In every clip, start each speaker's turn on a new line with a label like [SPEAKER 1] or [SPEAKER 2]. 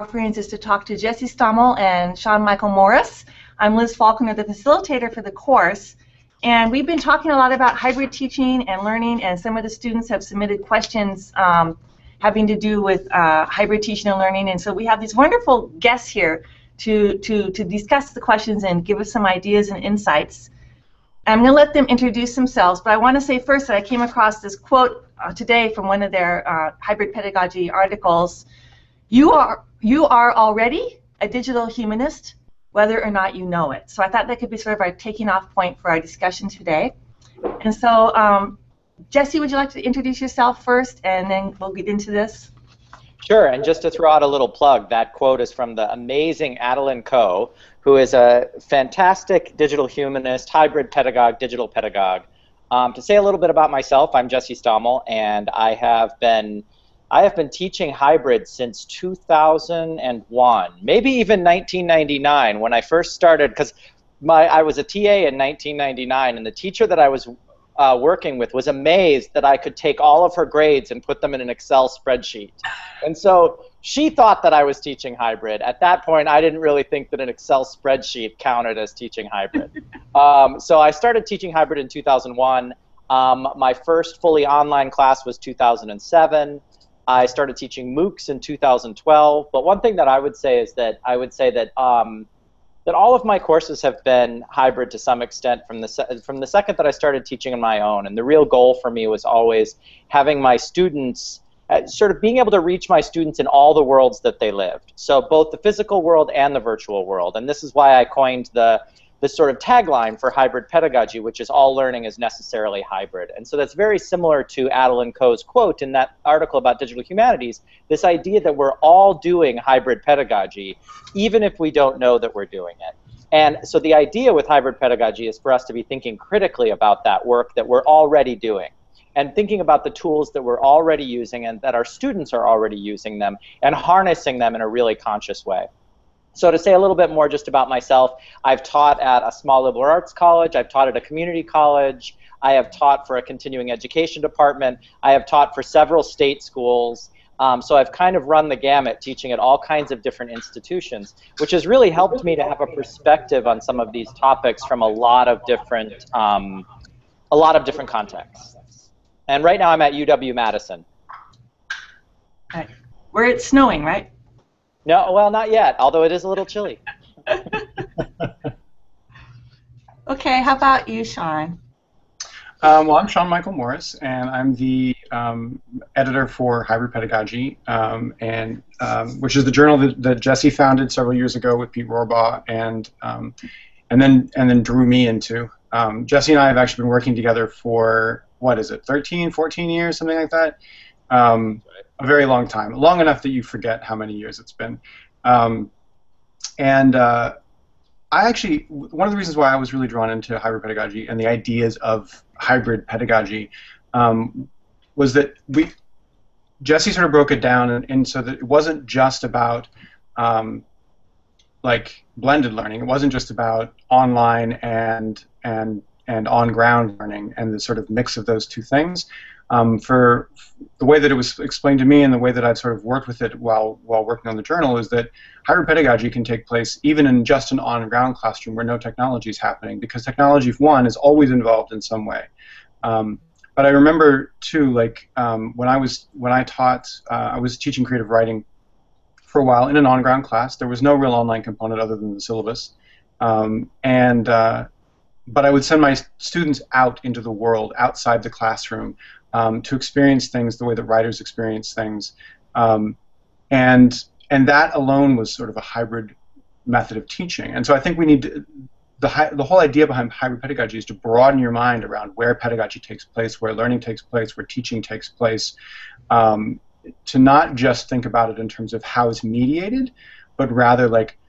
[SPEAKER 1] Friends is to talk to Jesse Stommel and Sean Michael Morris. I'm Liz Falconer, the facilitator for the course, and we've been talking a lot about hybrid teaching and learning, and some of the students have submitted questions having to do with hybrid teaching and learning, and so we have these wonderful guests here to discuss the questions and give us some ideas and insights. I'm going to let them introduce themselves, but I want to say first that I came across this quote today from one of their hybrid pedagogy articles. You are already a digital humanist, whether or not you know it. So I thought that could be sort of our taking off point for our discussion today. And so, Jesse, would you like to introduce yourself first, and then we'll get into this?
[SPEAKER 2] Sure, and just to throw out a little plug, that quote is from the amazing Adeline Coe, who is a fantastic digital humanist, hybrid pedagogue, digital pedagogue. To say a little bit about myself, I'm Jesse Stommel, and I have been teaching hybrid since 2001, maybe even 1999 when I first started, because I was a TA in 1999, and the teacher that I was working with was amazed that I could take all of her grades and put them in an Excel spreadsheet. And so she thought that I was teaching hybrid. At that point, I didn't really think that an Excel spreadsheet counted as teaching hybrid. So I started teaching hybrid in 2001. My first fully online class was 2007. I started teaching MOOCs in 2012, but one thing that I would say is that that all of my courses have been hybrid to some extent from the second that I started teaching on my own. And the real goal for me was always having my students, sort of being able to reach my students in all the worlds that they lived. So both the physical world and the virtual world. And this is why I coined the sort of tagline for hybrid pedagogy, which is all learning is necessarily hybrid. And so that's very similar to Adeline Coe's quote in that article about digital humanities, this idea that we're all doing hybrid pedagogy, even if we don't know that we're doing it. And so the idea with hybrid pedagogy is for us to be thinking critically about that work that we're already doing, and thinking about the tools that we're already using and that our students are already using them, and harnessing them in a really conscious way. So to say a little bit more just about myself, I've taught at a small liberal arts college, I've taught at a community college, I have taught for a continuing education department, I have taught for several state schools, so I've kind of run the gamut teaching at all kinds of different institutions, which has really helped me to have a perspective on some of these topics from a lot of different contexts. And right now I'm at UW-Madison.
[SPEAKER 1] Right. Where it's snowing, right?
[SPEAKER 2] No, well, not yet, although it is a little chilly.
[SPEAKER 1] Okay, how about you, Sean?
[SPEAKER 3] Well, I'm Sean Michael Morris, and I'm the editor for Hybrid Pedagogy, which is the journal that Jesse founded several years ago with Pete Rohrbaugh, and then drew me into. Jesse and I have actually been working together for, what is it, 13, 14 years, something like that. A very long time, long enough that you forget how many years it's been. I actually, one of the reasons why I was really drawn into hybrid pedagogy and the ideas of hybrid pedagogy was that Jesse sort of broke it down, and so that it wasn't just about like blended learning. It wasn't just about online and on-ground learning and the sort of mix of those two things. For the way that it was explained to me and the way that I've sort of worked with it while working on the journal is that hybrid pedagogy can take place even in just an on-ground classroom where no technology is happening, because technology, for one, is always involved in some way. But I remember too, like when I taught, I was teaching creative writing for a while in an on-ground class. There was no real online component other than the syllabus, but I would send my students out into the world, outside the classroom, to experience things the way that writers experience things, and that alone was sort of a hybrid method of teaching. And so I think we need to, the whole idea behind hybrid pedagogy is to broaden your mind around where pedagogy takes place, where learning takes place, where teaching takes place, to not just think about it in terms of how it's mediated, but rather like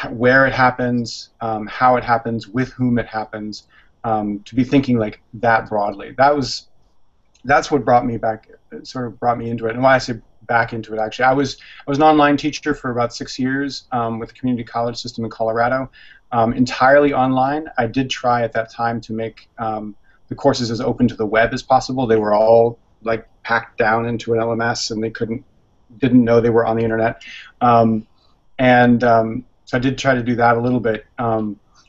[SPEAKER 3] where it happens, how it happens, with whom it happens, to be thinking like that broadly. That's what brought me back, sort of brought me into it. And why I say back into it, actually, I was an online teacher for about 6 years with a community college system in Colorado, entirely online. I did try at that time to make the courses as open to the web as possible. They were all like packed down into an LMS, and they couldn't didn't know they were on the internet. So I did try to do that a little bit.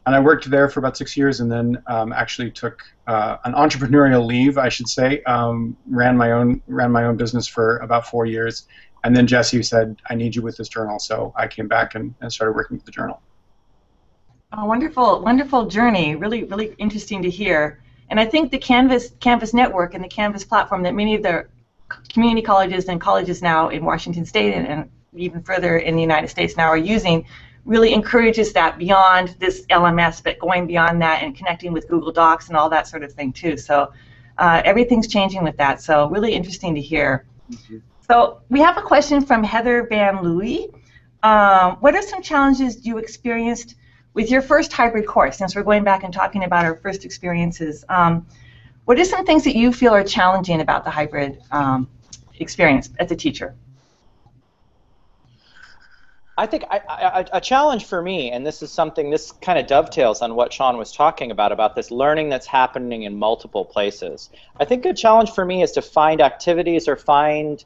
[SPEAKER 3] And I worked there for about 6 years, and then actually took an entrepreneurial leave, I should say. Ran my own business for about 4 years, and then Jesse said, "I need you with this journal." So I came back and started working with the journal.
[SPEAKER 1] Oh, wonderful, wonderful journey. Really, really interesting to hear. And I think the Canvas network and the Canvas platform that many of the community colleges and colleges now in Washington State and even further in the United States now are using really encourages that beyond this LMS, but going beyond that and connecting with Google Docs and all that sort of thing too. So everything's changing with that. So really interesting to hear.
[SPEAKER 3] Mm-hmm.
[SPEAKER 1] So we have a question from Heather Van Louis. What are some challenges you experienced with your first hybrid course, since we're going back and talking about our first experiences? What are some things that you feel are challenging about the hybrid experience as a teacher?
[SPEAKER 2] I think a challenge for me, and this is something, this kind of dovetails on what Sean was talking about this learning that's happening in multiple places. I think a challenge for me is to find activities or find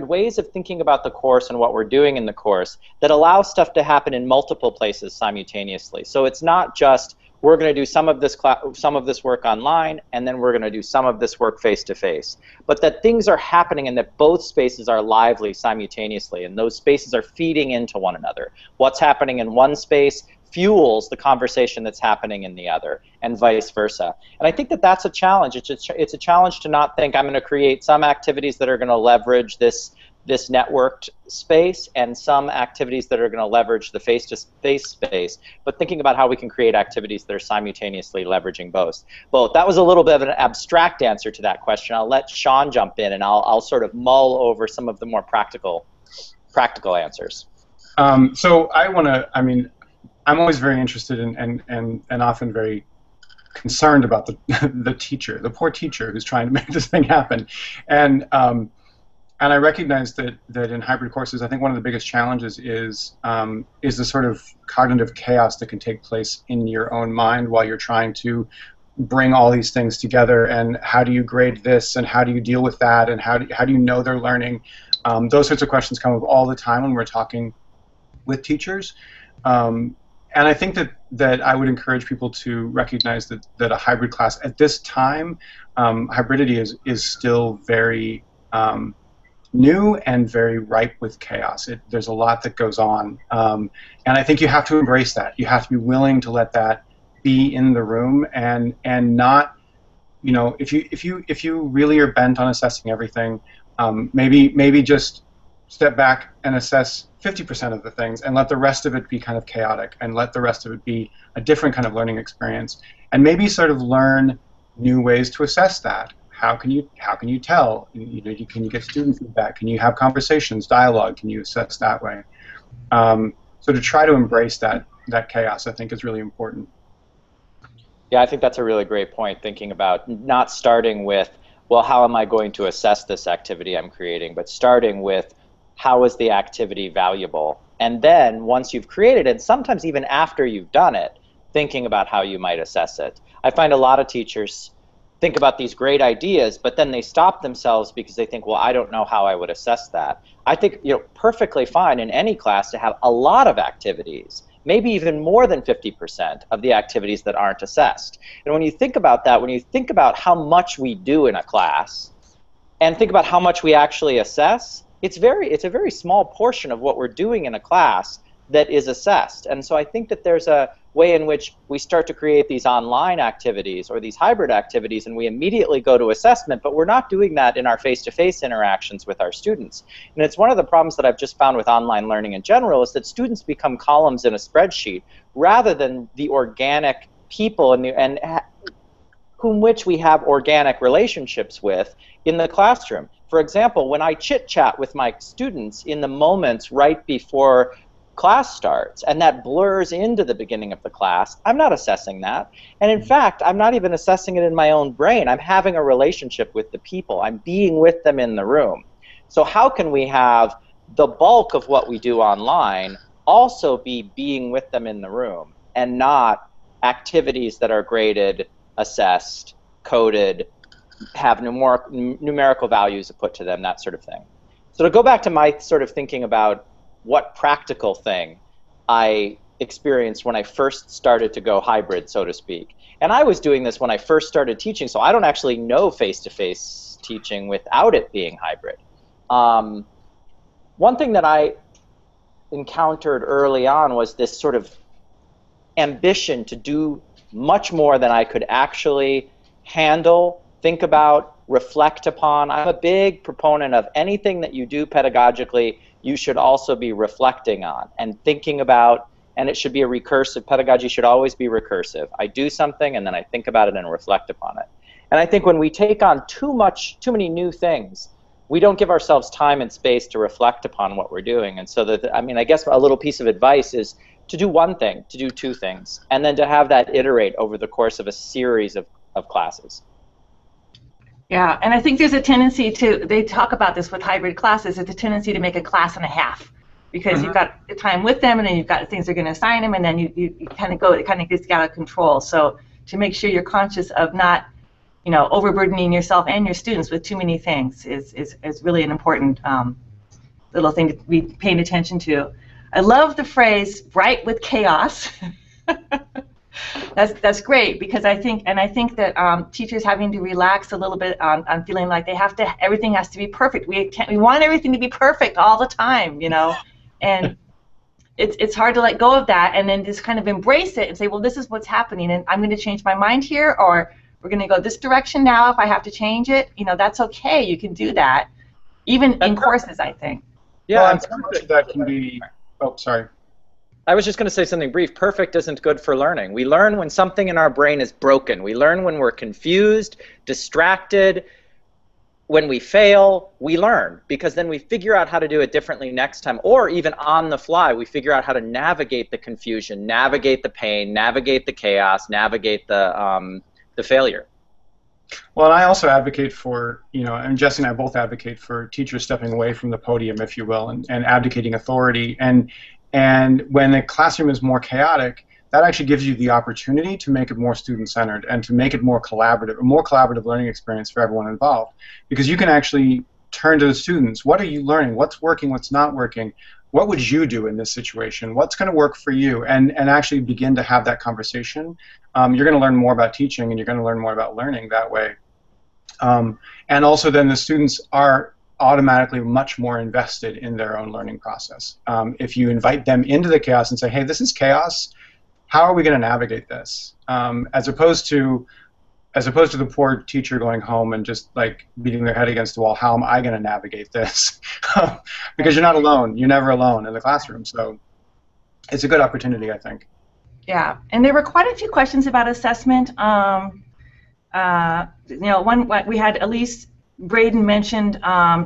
[SPEAKER 2] ways of thinking about the course and what we're doing in the course that allow stuff to happen in multiple places simultaneously. So it's not just we're going to do some of this work online, and then we're going to do some of this work face-to-face. But that things are happening and that both spaces are lively simultaneously, and those spaces are feeding into one another. What's happening in one space fuels the conversation that's happening in the other, and vice versa. And I think that that's a challenge. It's a challenge to not think I'm going to create some activities that are going to leverage this networked space and some activities that are going to leverage the face-to-face space, but thinking about how we can create activities that are simultaneously leveraging both. That was a little bit of an abstract answer to that question. I'll let Sean jump in, and I'll sort of mull over some of the more practical answers.
[SPEAKER 3] So I'm always very interested in, and often very concerned about the teacher, the poor teacher who's trying to make this thing happen. And I recognize that in hybrid courses, I think one of the biggest challenges is the sort of cognitive chaos that can take place in your own mind while you're trying to bring all these things together. And how do you grade this, and how do you deal with that, and how do you know they're learning? Those sorts of questions come up all the time when we're talking with teachers. And I think that I would encourage people to recognize that a hybrid class at this time, hybridity is still very new and very ripe with chaos. There's a lot that goes on, and I think you have to embrace that. You have to be willing to let that be in the room, and not, if you really are bent on assessing everything, maybe just step back and assess 50% of the things, and let the rest of it be kind of chaotic, and let the rest of it be a different kind of learning experience, and maybe sort of learn new ways to assess that. How can you tell? Can you get student feedback? Can you have conversations, dialogue? Can you assess that way? So to try to embrace that chaos, I think, is really important.
[SPEAKER 2] Yeah, I think that's a really great point, thinking about not starting with, well, how am I going to assess this activity I'm creating, but starting with, how is the activity valuable? And then once you've created it, sometimes even after you've done it, thinking about how you might assess it. I find a lot of teachers think about these great ideas, but then they stop themselves because they think, well, I don't know how I would assess that. I think perfectly fine in any class to have a lot of activities, maybe even more than 50% of the activities that aren't assessed. And when you think about that, when you think about how much we do in a class, and think about how much we actually assess, it's a very small portion of what we're doing in a class that is assessed. And so I think that there's a way in which we start to create these online activities or these hybrid activities, and we immediately go to assessment, but we're not doing that in our face-to-face interactions with our students. And it's one of the problems that I've just found with online learning in general, is that students become columns in a spreadsheet rather than the organic people and whom which we have organic relationships with in the classroom. For example, when I chit-chat with my students in the moments right before class starts, and that blurs into the beginning of the class, I'm not assessing that. And in fact, I'm not even assessing it in my own brain. I'm having a relationship with the people. I'm being with them in the room. So how can we have the bulk of what we do online also be being with them in the room, and not activities that are graded, assessed, coded, have numerical values put to them, that sort of thing. So to go back to my sort of thinking about what practical thing I experienced when I first started to go hybrid, so to speak. And I was doing this when I first started teaching, so I don't actually know face-to-face teaching without it being hybrid. One thing that I encountered early on was this sort of ambition to do much more than I could actually handle, think about, reflect upon. I'm a big proponent of anything that you do pedagogically, you should also be reflecting on and thinking about, and it should be a recursive. Pedagogy should always be recursive. I do something and then I think about it and reflect upon it. And I think when we take on too many new things, we don't give ourselves time and space to reflect upon what we're doing. And so I mean, I guess a little piece of advice is to do one thing, to do two things, and then to have that iterate over the course of a series of classes.
[SPEAKER 1] Yeah, and I think there's a tendency to, they talk about this with hybrid classes, it's a tendency to make a class and a half, because you've got the time with them, and then you've got things they're going to assign them, and then you kind of go, it kind of gets out of control. So to make sure you're conscious of not, you know, overburdening yourself and your students with too many things is really an important little thing to be paying attention to. I love the phrase "bright with chaos." That's great, because I think that teachers having to relax a little bit on feeling like they have to, everything has to be perfect. We want everything to be perfect all the time, you know, and it's hard to let go of that and then just kind of embrace it and say, well, this is what's happening, and I'm going to change my mind here, or we're going to go this direction now if I have to change it. You know, that's okay. You can do that, even in courses, I think.
[SPEAKER 2] Yeah,
[SPEAKER 3] well, and so much of that can be. Oh, sorry.
[SPEAKER 2] I was just going to say something brief. Perfect isn't good for learning. We learn when something in our brain is broken. We learn when we're confused, distracted. When we fail, we learn, because then we figure out how to do it differently next time, or even on the fly, we figure out how to navigate the confusion, navigate the pain, navigate the chaos, navigate the failure.
[SPEAKER 3] Well, and I also advocate for, you know, and Jesse and I both advocate for teachers stepping away from the podium, if you will, and abdicating authority. And when the classroom is more chaotic, that actually gives you the opportunity to make it more student-centered and to make it more collaborative learning experience for everyone involved. Because you can actually turn to the students. What are you learning? What's working? What's not working? What would you do in this situation? What's going to work for you? And actually begin to have that conversation. You're going to learn more about teaching, and you're going to learn more about learning that way. And also then the students are automatically much more invested in their own learning process. If you invite them into the chaos and say, hey, this is chaos, how are we going to navigate this? As opposed to the poor teacher going home and just like beating their head against the wall, how am I going to navigate this? Because you're not alone. You're never alone in the classroom. So it's a good opportunity, I think. Yeah,
[SPEAKER 1] and there were quite a few questions about assessment. You know, we had Elise Braden mentioned,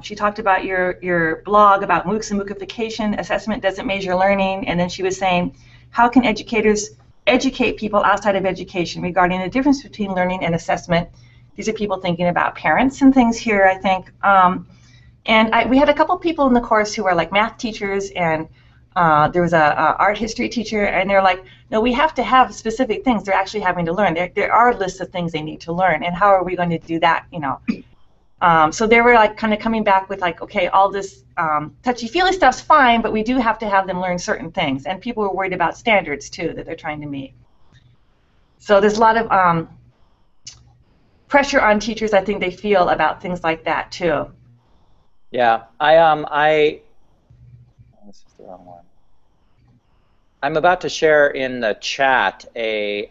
[SPEAKER 1] she talked about your blog about MOOCs and MOOCification. Assessment doesn't measure learning, and then she was saying, how can educators educate people outside of education regarding the difference between learning and assessment? These are people thinking about parents and things here, I think. And we had a couple people in the course who were like math teachers, and there was a art history teacher, and they're like, no, we have to have specific things they're actually having to learn. There are lists of things they need to learn, and how are we going to do that, you know? So they were like kind of coming back with like, okay, all this touchy-feely stuff's fine, but we do have to have them learn certain things. And people were worried about standards too that they're trying to meet. So there's a lot of pressure on teachers, I think they feel, about things like that too.
[SPEAKER 2] Yeah, this is the wrong one. I'm about to share in the chat a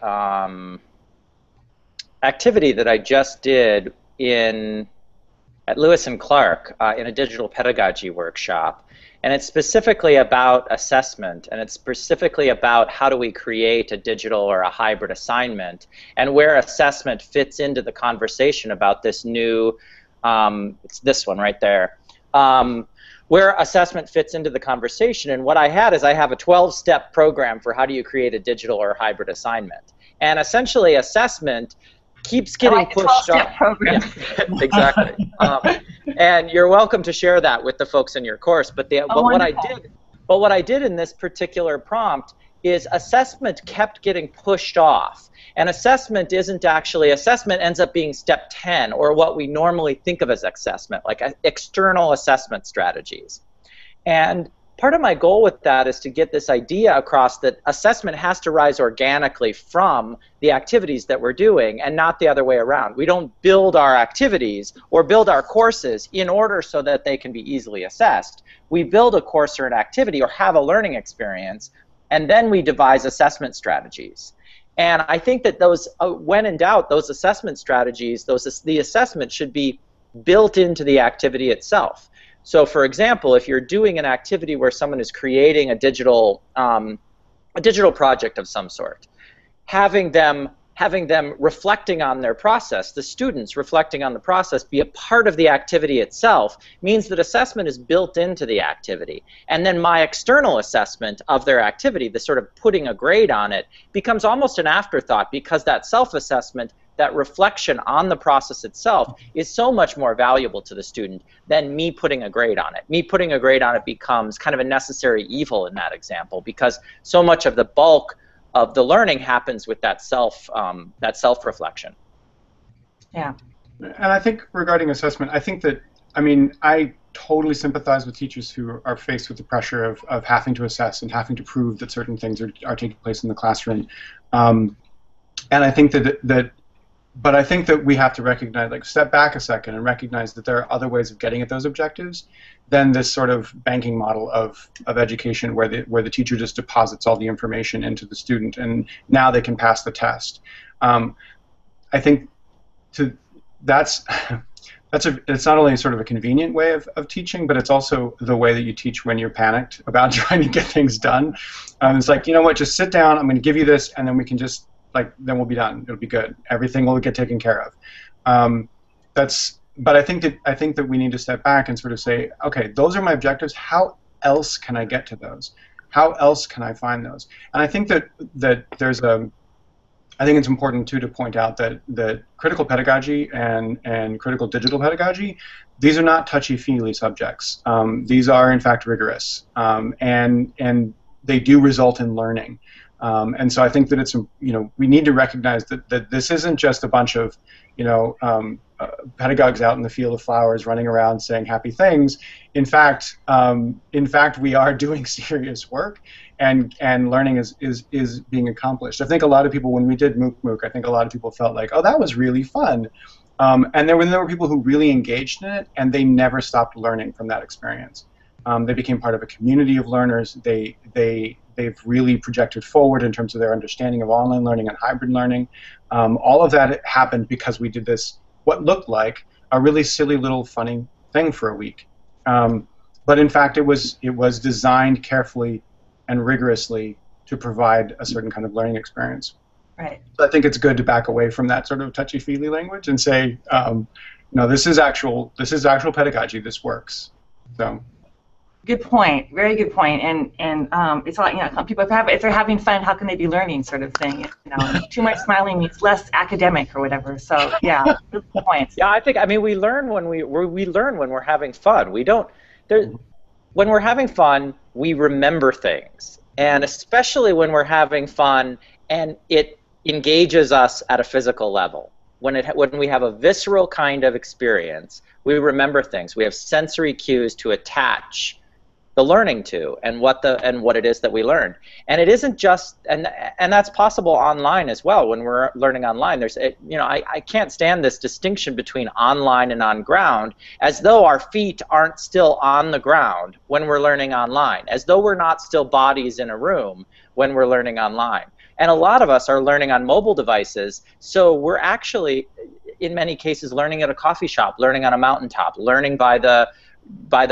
[SPEAKER 2] activity that I just did at Lewis and Clark in a digital pedagogy workshop, and it's specifically about assessment, and it's specifically about how do we create a digital or a hybrid assignment, and where assessment fits into the conversation about this new, it's this one right there, where assessment fits into the conversation. And what I had is I have a 12-step program for how do you create a digital or hybrid assignment, and essentially assessment keeps getting pushed on.
[SPEAKER 1] Program.
[SPEAKER 2] Yeah, exactly. And you're welcome to share that with the folks in your course. But what I did in this particular prompt is assessment kept getting pushed off. And assessment isn't actually, assessment ends up being step 10, or what we normally think of as assessment, like external assessment strategies. And part of my goal with that is to get this idea across that assessment has to rise organically from the activities that we're doing and not the other way around. We don't build our activities or build our courses in order so that they can be easily assessed. We build a course or an activity or have a learning experience, and then we devise assessment strategies. And I think that those, when in doubt, those assessment strategies, the assessment should be built into the activity itself. So, for example, if you're doing an activity where someone is creating a digital project of some sort, having them reflecting on their process, the students reflecting on the process, be a part of the activity itself, means that assessment is built into the activity. And then my external assessment of their activity, the sort of putting a grade on it, becomes almost an afterthought, because that self-assessment, that reflection on the process itself, is so much more valuable to the student than me putting a grade on it. Me putting a grade on it becomes kind of a necessary evil in that example, because so much of the bulk of the learning happens with that self-reflection.
[SPEAKER 1] Yeah.
[SPEAKER 3] And I think regarding assessment, I think that, I mean, I totally sympathize with teachers who are faced with the pressure of having to assess and having to prove that certain things are taking place in the classroom. And I think but I think that we have to recognize, like, step back a second and recognize that there are other ways of getting at those objectives than this sort of banking model of education where the teacher just deposits all the information into the student and now they can pass the test. I think it's not only sort of a convenient way of teaching, but it's also the way that you teach when you're panicked about trying to get things done. It's like, you know what, just sit down, I'm going to give you this, and then we can just, then we'll be done. It'll be good. Everything will get taken care of. But I think that we need to step back and sort of say, okay, those are my objectives. How else can I get to those? How else can I find those? And I think that there's I think it's important too to point out that critical pedagogy and critical digital pedagogy, these are not touchy-feely subjects. These are in fact rigorous, and they do result in learning. And so I think that it's, we need to recognize that this isn't just a bunch of, pedagogues out in the field of flowers running around saying happy things. In fact, we are doing serious work, and learning is being accomplished. I think a lot of people, when we did MOOC, I think a lot of people felt like, oh, that was really fun. And there were people who really engaged in it, and they never stopped learning from that experience. They became part of a community of learners. They've really projected forward in terms of their understanding of online learning and hybrid learning. All of that happened because we did this, what looked like a really silly little funny thing for a week. But in fact, it was designed carefully and rigorously to provide a certain kind of learning experience.
[SPEAKER 1] Right.
[SPEAKER 3] So I think it's good to back away from that sort of touchy-feely language and say, no, this is actual pedagogy. This works. So.
[SPEAKER 1] Good point. Very good point. And it's all, people if they're having fun, how can they be learning, sort of thing. Too much smiling means less academic or whatever. So yeah, good point.
[SPEAKER 2] Yeah, we learn when we learn when we're having fun. When we're having fun, we remember things, and especially when we're having fun and it engages us at a physical level. When we have a visceral kind of experience, we remember things. We have sensory cues to attach the learning to, and what it is that we learned. And it isn't just, and that's possible online as well. When we're learning online, I can't stand this distinction between online and on ground, as though our feet aren't still on the ground when we're learning online, as though we're not still bodies in a room when we're learning online. And a lot of us are learning on mobile devices, so we're actually, in many cases, learning at a coffee shop, learning on a mountaintop, learning by the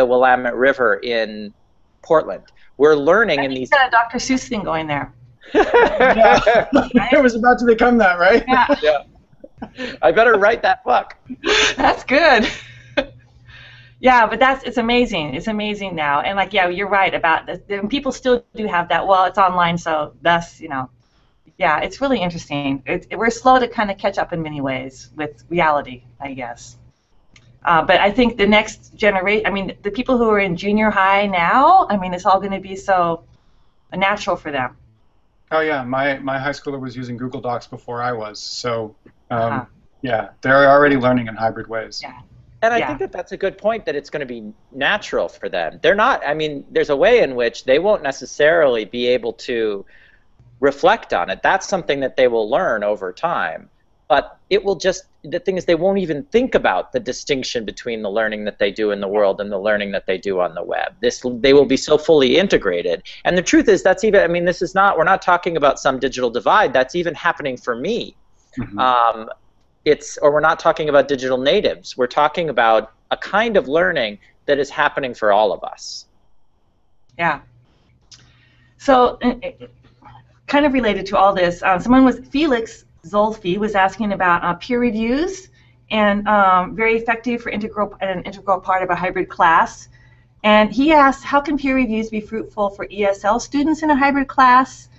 [SPEAKER 2] Willamette River in Portland. We're learning in these.
[SPEAKER 1] You've got a Dr. Seuss thing going there.
[SPEAKER 3] Yeah. It was about to become that, right?
[SPEAKER 1] Yeah.
[SPEAKER 2] Yeah. I better write that book.
[SPEAKER 1] That's good. Yeah, but it's amazing. It's amazing now, and you're right about this. People still do have that. Well, it's online, so thus, yeah, it's really interesting. We're slow to kind of catch up in many ways with reality, I guess. But I think the next generation, the people who are in junior high now, it's all going to be so natural for them.
[SPEAKER 3] Oh yeah, my high schooler was using Google Docs before I was, so
[SPEAKER 1] Uh-huh.
[SPEAKER 3] yeah, they're already learning in hybrid ways.
[SPEAKER 1] Yeah.
[SPEAKER 2] And I
[SPEAKER 1] Yeah.
[SPEAKER 2] think that that's a good point, that it's going to be natural for them. They're not, I mean, there's a way in which they won't necessarily be able to reflect on it. That's something that they will learn over time. But it will just, the thing is, they won't even think about the distinction between the learning that they do in the world and the learning that they do on the web. They will be so fully integrated. And the truth is, that's even, I mean, this is not, we're not talking about some digital divide. That's even happening for me.
[SPEAKER 3] Mm-hmm.
[SPEAKER 2] Or we're not talking about digital natives. We're talking about a kind of learning that is happening for all of us.
[SPEAKER 1] Yeah. So, kind of related to all this, Felix Zolfi was asking about peer reviews, and very effective for an integral part of a hybrid class. And he asked, how can peer reviews be fruitful for ESL students in a hybrid class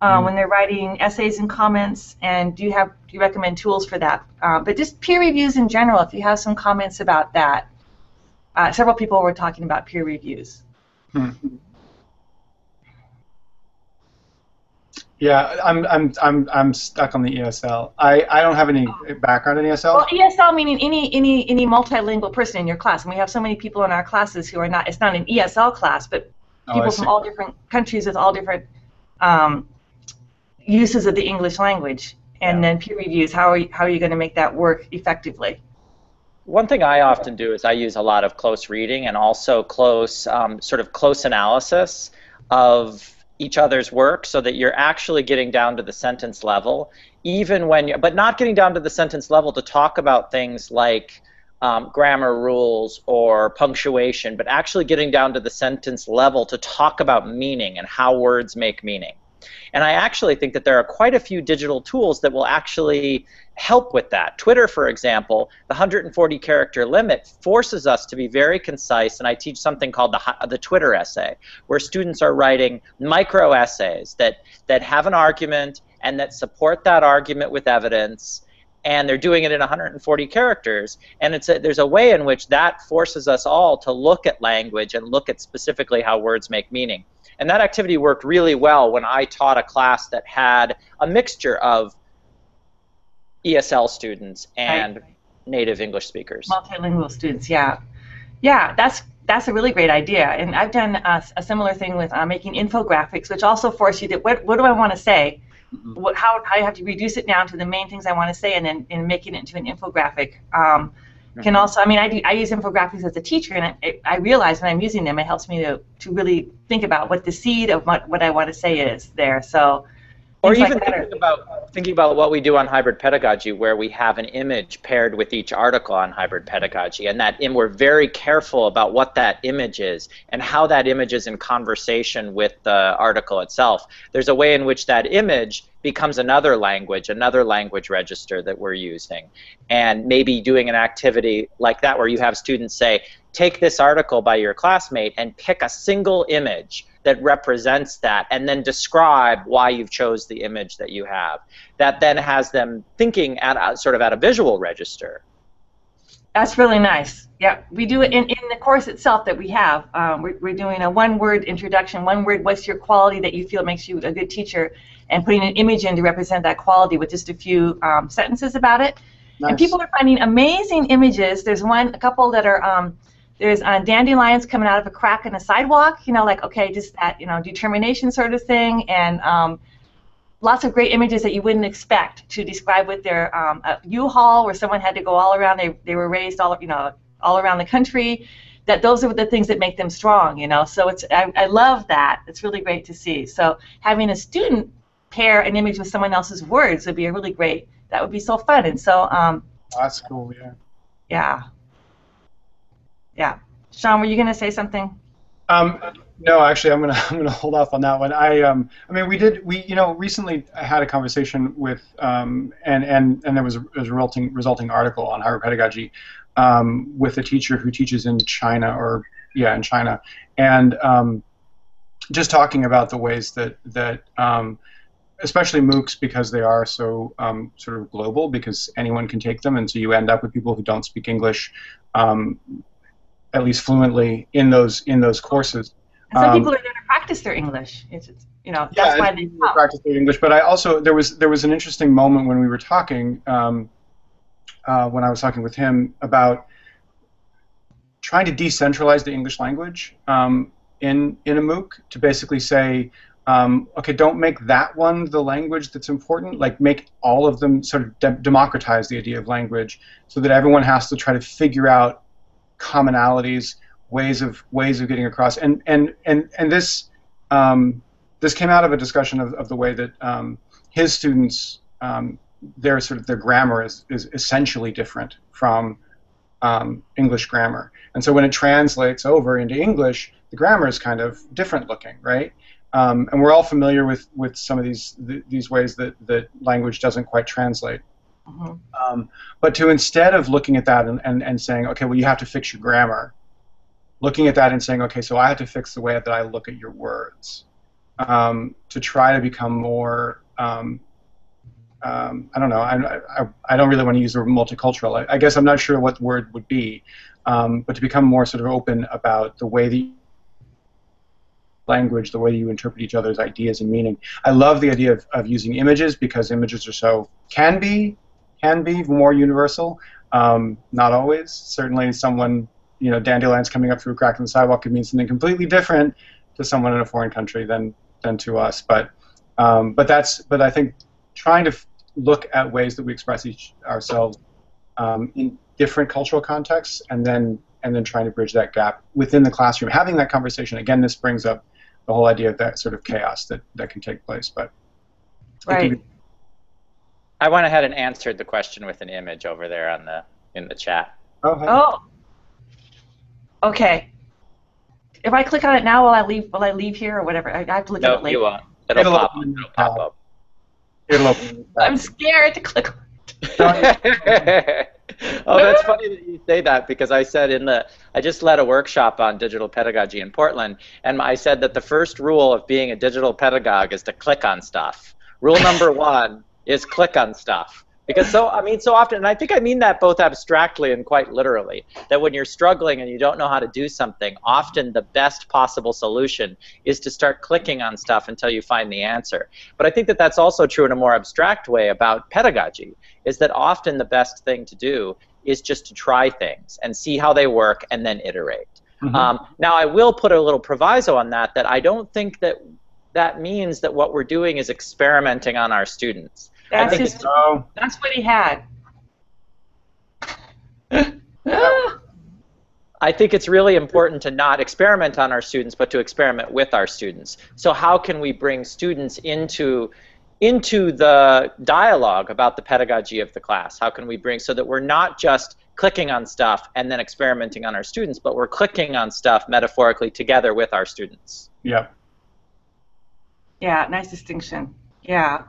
[SPEAKER 1] when they're writing essays and comments? And do you recommend tools for that? But just peer reviews in general, if you have some comments about that. Several people were talking about peer reviews.
[SPEAKER 3] Yeah, I'm stuck on the ESL. I don't have any background in ESL.
[SPEAKER 1] Well, ESL meaning any multilingual person in your class, and we have so many people in our classes who are not. It's not an ESL class, but people from all different countries with all different uses of the English language. And then peer reviews. How are you going to make that work effectively?
[SPEAKER 2] One thing I often do is I use a lot of close reading and also close analysis of each other's work, so that you're actually getting down to the sentence level, but not getting down to the sentence level to talk about things like grammar rules or punctuation, but actually getting down to the sentence level to talk about meaning and how words make meaning. And I actually think that there are quite a few digital tools that will actually help with that. Twitter, for example, the 140 character limit forces us to be very concise, and I teach something called the Twitter essay, where students are writing micro essays that have an argument and that support that argument with evidence, and they're doing it in 140 characters. And there's a way in which that forces us all to look at language and look at specifically how words make meaning. And that activity worked really well when I taught a class that had a mixture of ESL students and native English speakers.
[SPEAKER 1] Multilingual students, yeah. Yeah, that's a really great idea. And I've done a similar thing with making infographics, which also force you to, what do I want to say? How I have to reduce it down to the main things I want to say, and then making it into an infographic. Can also, I mean, I use infographics as a teacher, and I realize when I'm using them, it helps me to really think about what the seed of what I want to say is there. So,
[SPEAKER 2] or even thinking about what we do on hybrid pedagogy, where we have an image paired with each article on hybrid pedagogy, and we're very careful about what that image is and how that image is in conversation with the article itself. There's a way in which that image becomes another language register that we're using. And maybe doing an activity like that where you have students say, take this article by your classmate and pick a single image that represents that, and then describe why you've chose the image that you have. That then has them thinking at a visual register.
[SPEAKER 1] That's really nice. Yeah, we do it in the course itself that we have. We're doing a one-word introduction, one word, what's your quality that you feel makes you a good teacher, and putting an image in to represent that quality with just a few sentences about it. Nice. And people are finding amazing images. There's a couple that are, there's dandelions coming out of a crack in a sidewalk, like, okay, just that, determination sort of thing, and lots of great images that you wouldn't expect to describe with their U-Haul, where someone had to go all around. They were raised all around the country. That those are the things that make them strong, So I love that. It's really great to see. So having a student pair an image with someone else's words would be that would be so fun. And so
[SPEAKER 3] that's cool.
[SPEAKER 1] Yeah. Sean, were you going to say something?
[SPEAKER 3] No, actually, I'm gonna hold off on that one. I mean, we recently had a conversation with and there was a resulting article on hybrid pedagogy with a teacher who teaches in China, in China, and just talking about the ways that especially MOOCs, because they are so sort of global, because anyone can take them, and so you end up with people who don't speak English at least fluently in those courses.
[SPEAKER 1] And some people are there to practice their English. You know,
[SPEAKER 3] Yeah,
[SPEAKER 1] that's why they come.
[SPEAKER 3] practice their English. But I also there was an interesting moment when we were talking when I was talking with him about trying to decentralize the English language in a MOOC to basically say, okay, don't make that one the language that's important. Like, make all of them sort of democratize the idea of language, so that everyone has to try to figure out commonalities, ways of getting across. And this this came out of a discussion of the way that his students, their grammar is essentially different from English grammar. And so when it translates over into English, the grammar is kind of different looking, right? And we're all familiar with some of these ways that language doesn't quite translate. Mm-hmm. But to, instead of looking at that and saying, okay, well, you have to fix your grammar, looking at that and saying, okay, so I have to fix the way that I look at your words, to try to become more, I don't know, I don't really want to use the word multicultural. I guess I'm not sure what the word would be, but to become more sort of open about the way that language, the way you interpret each other's ideas and meaning. I love the idea of using images, because images are can be more universal. Not always. Certainly, someone, dandelions coming up through a crack in the sidewalk could mean something completely different to someone in a foreign country than to us. But I think trying to look at ways that we express ourselves in different cultural contexts, and then trying to bridge that gap within the classroom, having that conversation. Again, this brings up the whole idea of that sort of chaos that can take place. But
[SPEAKER 1] right.
[SPEAKER 2] I went ahead and answered the question with an image over there in the chat.
[SPEAKER 3] Oh, hey.
[SPEAKER 1] Oh. Okay. If I click on it now, will I leave here or whatever? I have to look at it later.
[SPEAKER 2] No, you won't. It'll pop up.
[SPEAKER 3] It'll open.
[SPEAKER 1] I'm scared to click on
[SPEAKER 2] it. Oh, that's funny that you say that, because I said I just led a workshop on digital pedagogy in Portland, and I said that the first rule of being a digital pedagogue is to click on stuff. Rule number 1 is click on stuff. Because so often, and I think I mean that both abstractly and quite literally, that when you're struggling and you don't know how to do something, often the best possible solution is to start clicking on stuff until you find the answer. But I think that that's also true in a more abstract way about pedagogy, is that often the best thing to do is just to try things and see how they work and then iterate. Mm-hmm. Now, I will put a little proviso on that I don't think that means that what we're doing is experimenting on our students.
[SPEAKER 1] That's what he had.
[SPEAKER 2] I think it's really important to not experiment on our students, but to experiment with our students. So how can we bring students into the dialogue about the pedagogy of the class? How can we bring, so that we're not just clicking on stuff and then experimenting on our students, but we're clicking on stuff metaphorically together with our students?
[SPEAKER 3] Yeah.
[SPEAKER 1] Yeah, nice distinction. Yeah.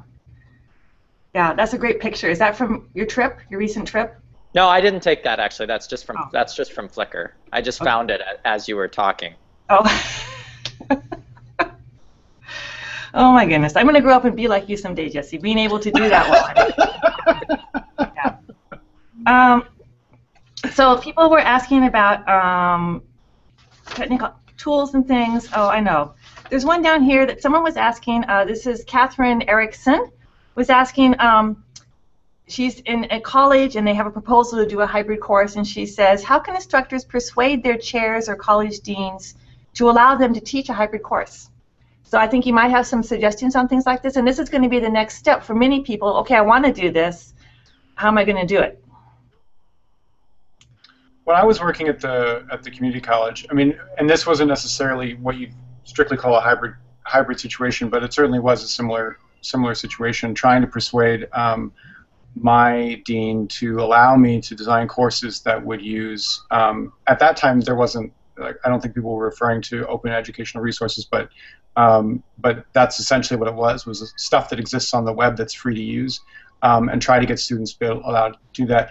[SPEAKER 1] Yeah, that's a great picture. Is that from your trip, your recent trip?
[SPEAKER 2] No, I didn't take that, actually. That's just from Flickr. I just found it as you were talking.
[SPEAKER 1] Oh. Oh my goodness. I'm going to grow up and be like you someday, Jesse, being able to do that one. Yeah. So people were asking about technical tools and things. Oh, I know. There's one down here that someone was asking. This is Catherine Erickson. Was asking, she's in a college and they have a proposal to do a hybrid course, and she says, how can instructors persuade their chairs or college deans to allow them to teach a hybrid course? So I think you might have some suggestions on things like this, and this is going to be the next step for many people. Okay, I want to do this. How am I going to do it?
[SPEAKER 3] When I was working at the community college, I mean, and this wasn't necessarily what you strictly call a hybrid situation, but it certainly was a similar situation, trying to persuade my dean to allow me to design courses that would use, at that time there wasn't, I don't think people were referring to open educational resources, but that's essentially what it was stuff that exists on the web that's free to use, and try to get students to be allowed to do that.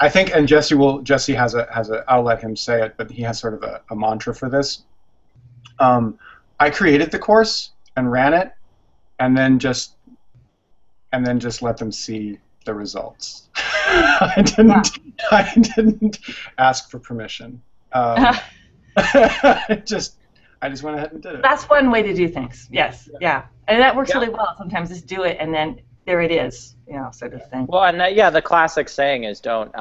[SPEAKER 3] I think, and Jesse has a, I'll let him say it, but he has sort of a mantra for this. I created the course and ran it, and then just let them see the results. I didn't ask for permission. I I just went ahead and did it.
[SPEAKER 1] That's one way to do things. Yes, yeah, and that works
[SPEAKER 2] Yeah.
[SPEAKER 1] really well. Sometimes just do it, and then there it is, you know, sort of thing.
[SPEAKER 2] Well, and yeah, the classic saying is don't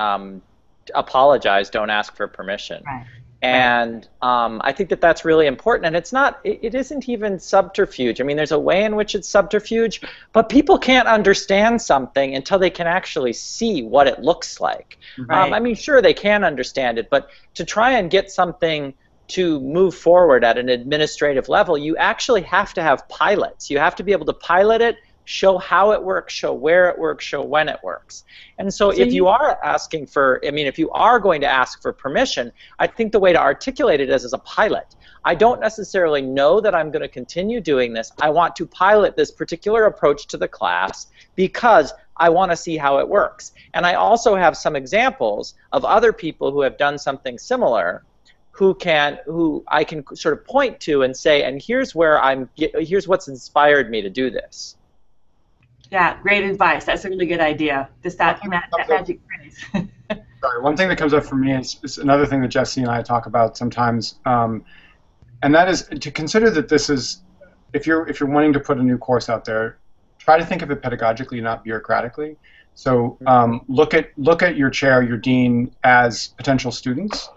[SPEAKER 2] apologize, don't ask for permission.
[SPEAKER 1] Right.
[SPEAKER 2] And I think that that's really important, and it's not, it isn't even subterfuge. I mean, there's a way in which it's subterfuge, but people can't understand something until they can actually see what it looks like.
[SPEAKER 1] Right.
[SPEAKER 2] I mean, sure, they can understand it, but to try and get something to move forward at an administrative level, you actually have to have pilots. You have to be able to pilot it, show how it works, show where it works, show when it works. And so if you are asking for, I mean, if you are going to ask for permission, I think the way to articulate it is as a pilot. I don't necessarily know that I'm going to continue doing this. I want to pilot this particular approach to the class because I want to see how it works. And I also have some examples of other people who have done something similar who I can sort of point to and say, and here's what's inspired me to do this.
[SPEAKER 1] Yeah, great advice. That's a really good idea. Just that magic phrase.
[SPEAKER 3] Sorry, one thing that comes up for me is another thing that Jesse and I talk about sometimes, and that is to consider that this is, if you're wanting to put a new course out there, try to think of it pedagogically, not bureaucratically. So look at your chair, your dean, as potential students,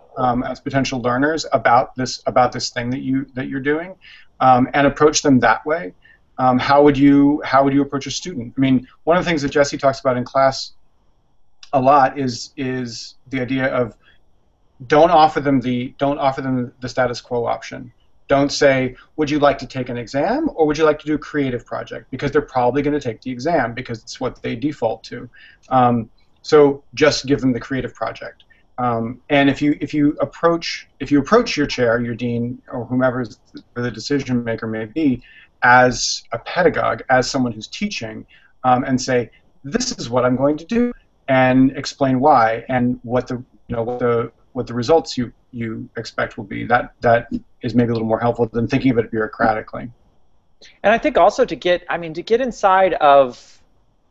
[SPEAKER 3] as potential learners about this thing that you're doing, and approach them that way. How would you approach a student? I mean, one of the things that Jesse talks about in class a lot is the idea of don't offer them the status quo option. Don't say, would you like to take an exam or would you like to do a creative project? Because they're probably going to take the exam because it's what they default to. So just give them the creative project. And if you approach your chair, your dean, or whomever the decision maker may be, as a pedagogue, as someone who's teaching, and say, this is what I'm going to do, and explain why and what the results you expect will be. That is maybe a little more helpful than thinking of it bureaucratically.
[SPEAKER 2] And I think also to get inside of,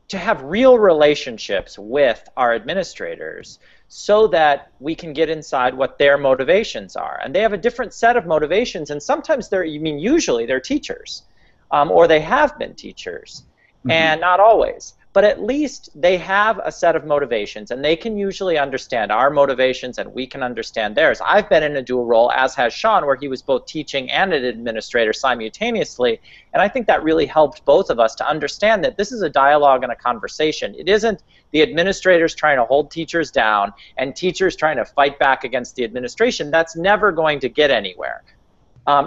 [SPEAKER 2] to have real relationships with our administrators so that we can get inside what their motivations are. And they have a different set of motivations, and sometimes usually they're teachers, or they have been teachers, and not always. But at least they have a set of motivations, and they can usually understand our motivations, and we can understand theirs. I've been in a dual role, as has Sean, where he was both teaching and an administrator simultaneously, and I think that really helped both of us to understand that this is a dialogue and a conversation. It isn't the administrators trying to hold teachers down and teachers trying to fight back against the administration. That's never going to get anywhere.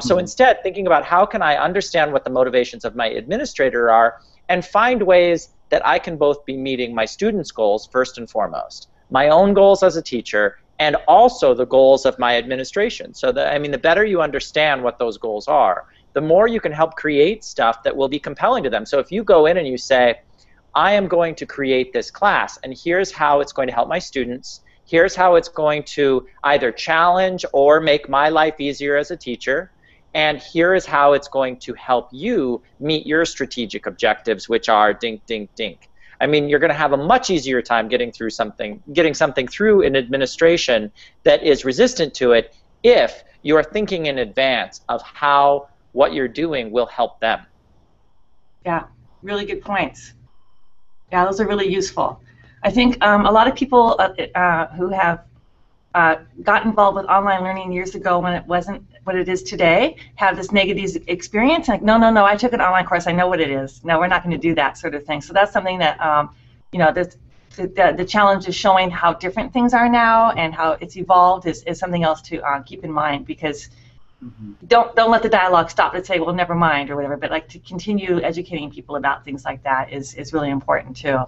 [SPEAKER 2] So instead, thinking about how can I understand what the motivations of my administrator are and find ways that I can both be meeting my students' goals first and foremost, my own goals as a teacher, and also the goals of my administration. So the better you understand what those goals are, the more you can help create stuff that will be compelling to them. So if you go in and you say, I am going to create this class, and here's how it's going to help my students, here's how it's going to either challenge or make my life easier as a teacher, and here is how it's going to help you meet your strategic objectives, which are dink, dink, dink. I mean, you're going to have a much easier time getting something through an administration that is resistant to it if you are thinking in advance of how what you're doing will help them.
[SPEAKER 1] Yeah, really good points. Yeah, those are really useful. I think a lot of people who have got involved with online learning years ago when it wasn't what it is today have this negative experience, like, no, I took an online course, I know what it is. No, we're not going to do that sort of thing. So that's something that, the challenge is showing how different things are now and how it's evolved is something else to keep in mind, because don't let the dialogue stop and say, well, never mind or whatever, but like to continue educating people about things like that is really important too.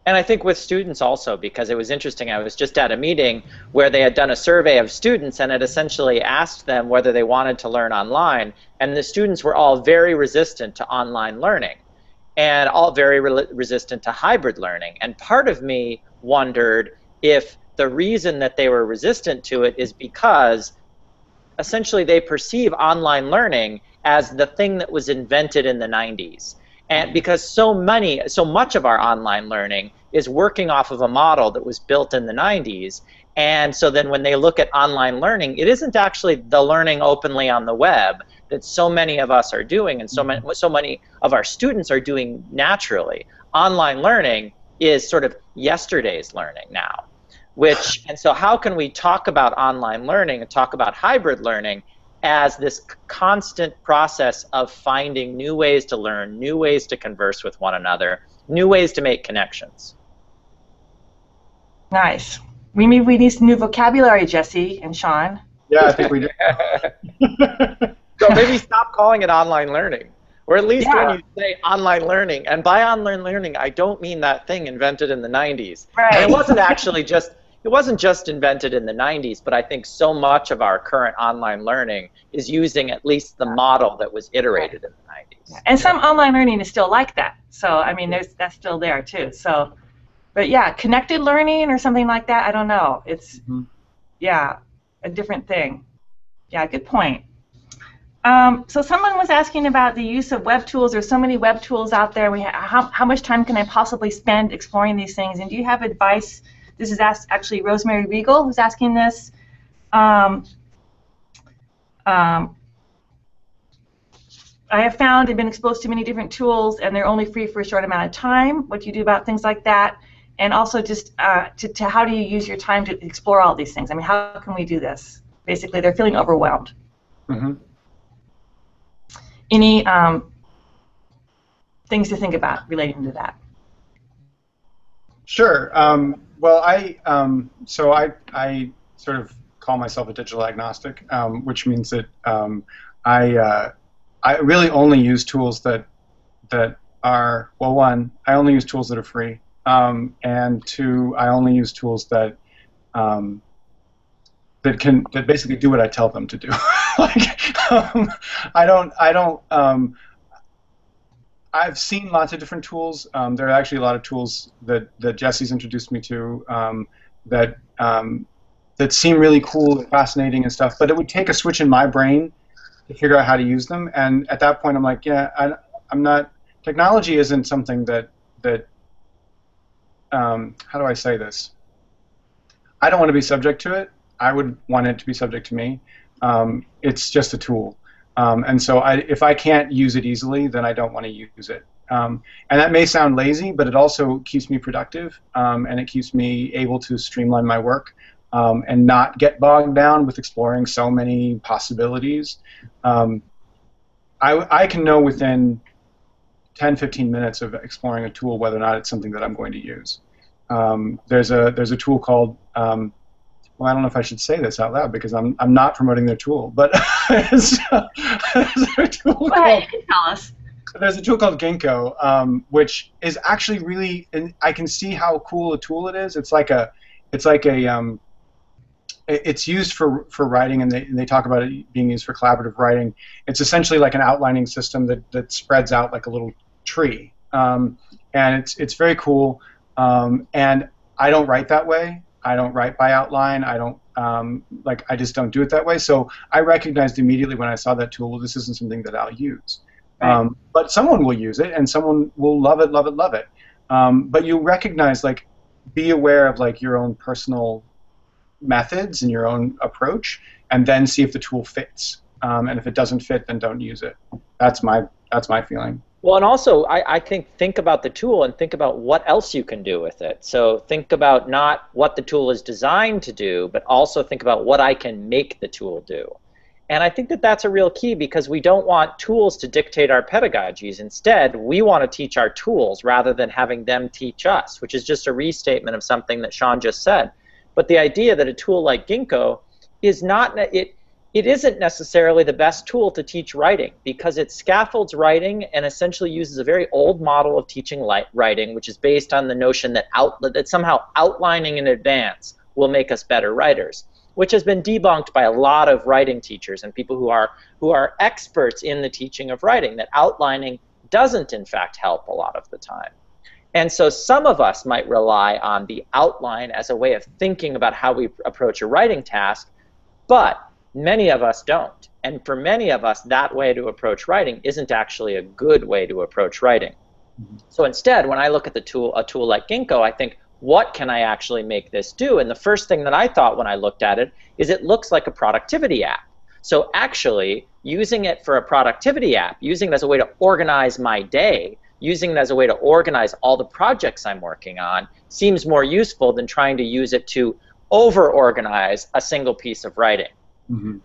[SPEAKER 2] And I think with students also, because it was interesting, I was just at a meeting where they had done a survey of students and had essentially asked them whether they wanted to learn online, and the students were all very resistant to online learning and all very resistant to hybrid learning. And part of me wondered if the reason that they were resistant to it is because essentially they perceive online learning as the thing that was invented in the 90s. And because so much of our online learning is working off of a model that was built in the 90s, And so then when they look at online learning, it isn't actually the learning openly on the web that so many of us are doing and so many of our students are doing naturally. Online learning is sort of yesterday's learning now. And so how can we talk about online learning and talk about hybrid learning as this constant process of finding new ways to learn, new ways to converse with one another, new ways to make connections?
[SPEAKER 1] Nice. Maybe we need some new vocabulary, Jesse and Sean.
[SPEAKER 3] Yeah, I think we do.
[SPEAKER 2] So maybe stop calling it online learning. Or at least when you say online learning, and by online learning, I don't mean that thing invented in the 90s.
[SPEAKER 1] Right.
[SPEAKER 2] And it wasn't just invented in the 90s, but I think so much of our current online learning is using at least the model that was iterated in the 90s.
[SPEAKER 1] And some online learning is still like that. So, I mean, that's still there, too. So, but yeah, connected learning or something like that, I don't know. It's, yeah, a different thing. Yeah, good point. So someone was asking about the use of web tools. There's so many web tools out there. How much time can I possibly spend exploring these things? And do you have advice? This is actually Rosemary Regal who's asking this. I have found I've been exposed to many different tools, and they're only free for a short amount of time. What do you do about things like that? And also just to how do you use your time to explore all these things? I mean, how can we do this? Basically, they're feeling overwhelmed. Any things to think about relating to that?
[SPEAKER 3] Sure. Well, I sort of call myself a digital agnostic, which means that I really only use tools that are, well, one, I only use tools that are free, and two, I only use tools that that basically do what I tell them to do. I've seen lots of different tools. There are actually a lot of tools that Jesse's introduced me to that seem really cool and fascinating and stuff, but it would take a switch in my brain to figure out how to use them, and at that point I'm like, yeah, I'm not, technology isn't something that how do I say this? I don't want to be subject to it. I would want it to be subject to me. It's just a tool. And so if I can't use it easily, then I don't want to use it. And that may sound lazy, but it also keeps me productive, and it keeps me able to streamline my work and not get bogged down with exploring so many possibilities. I can know within 10-15 minutes of exploring a tool whether or not it's something that I'm going to use. There's a tool called well, I don't know if I should say this out loud because I'm not promoting their tool, but there's a tool called,
[SPEAKER 1] you can tell us.
[SPEAKER 3] There's a tool called Ginkgo, which is actually really, and I can see how cool a tool it is. It's used for writing, and they talk about it being used for collaborative writing. It's essentially like an outlining system that spreads out like a little tree, and it's very cool. And I don't write that way. I don't write by outline. I don't I just don't do it that way. So I recognized immediately when I saw that tool, well, this isn't something that I'll use. Right. But someone will use it, and someone will love it, love it, love it. But you recognize, be aware of your own personal methods and your own approach, and then see if the tool fits. And if it doesn't fit, then don't use it. That's my feeling.
[SPEAKER 2] Well, and also, I think about the tool and think about what else you can do with it. So think about not what the tool is designed to do, but also think about what I can make the tool do. And I think that that's a real key, because we don't want tools to dictate our pedagogies. Instead, we want to teach our tools rather than having them teach us, which is just a restatement of something that Sean just said. But the idea that a tool like Ginkgo is not, it isn't necessarily the best tool to teach writing, because it scaffolds writing and essentially uses a very old model of teaching writing, which is based on the notion that somehow outlining in advance will make us better writers, which has been debunked by a lot of writing teachers and people who are experts in the teaching of writing, that outlining doesn't in fact help a lot of the time. And so some of us might rely on the outline as a way of thinking about how we approach a writing task, but many of us don't. And for many of us, that way to approach writing isn't actually a good way to approach writing. So instead, when I look at a tool like Ginkgo, I think, what can I actually make this do? And the first thing that I thought when I looked at it is it looks like a productivity app. So actually, using it for a productivity app, using it as a way to organize my day, using it as a way to organize all the projects I'm working on, seems more useful than trying to use it to over-organize a single piece of writing.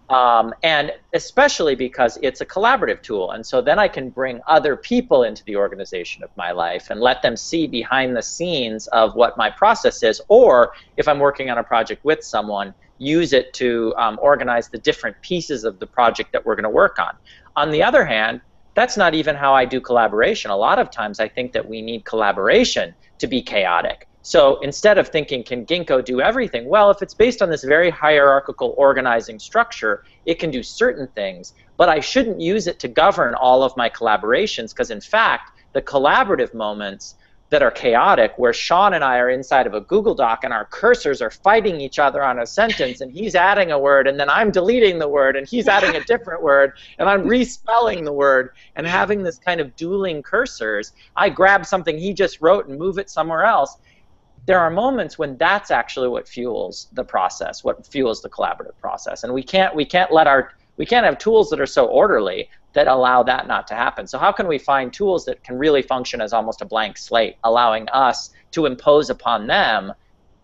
[SPEAKER 2] And especially because it's a collaborative tool, and so then I can bring other people into the organization of my life and let them see behind the scenes of what my process is, or if I'm working on a project with someone, use it to organize the different pieces of the project that we're going to work on. On the other hand, that's not even how I do collaboration. A lot of times I think that we need collaboration to be chaotic. So instead of thinking, can Ginkgo do everything? Well, if it's based on this very hierarchical organizing structure, it can do certain things, but I shouldn't use it to govern all of my collaborations, because in fact, the collaborative moments that are chaotic, where Sean and I are inside of a Google Doc and our cursors are fighting each other on a sentence, and he's adding a word, and then I'm deleting the word, and he's adding a different word, and I'm respelling the word, and having this kind of dueling cursors, I grab something he just wrote and move it somewhere else. There are moments when that's actually what fuels the process, what fuels the collaborative process, and we can't have tools that are so orderly that allow that not to happen. So how can we find tools that can really function as almost a blank slate, allowing us to impose upon them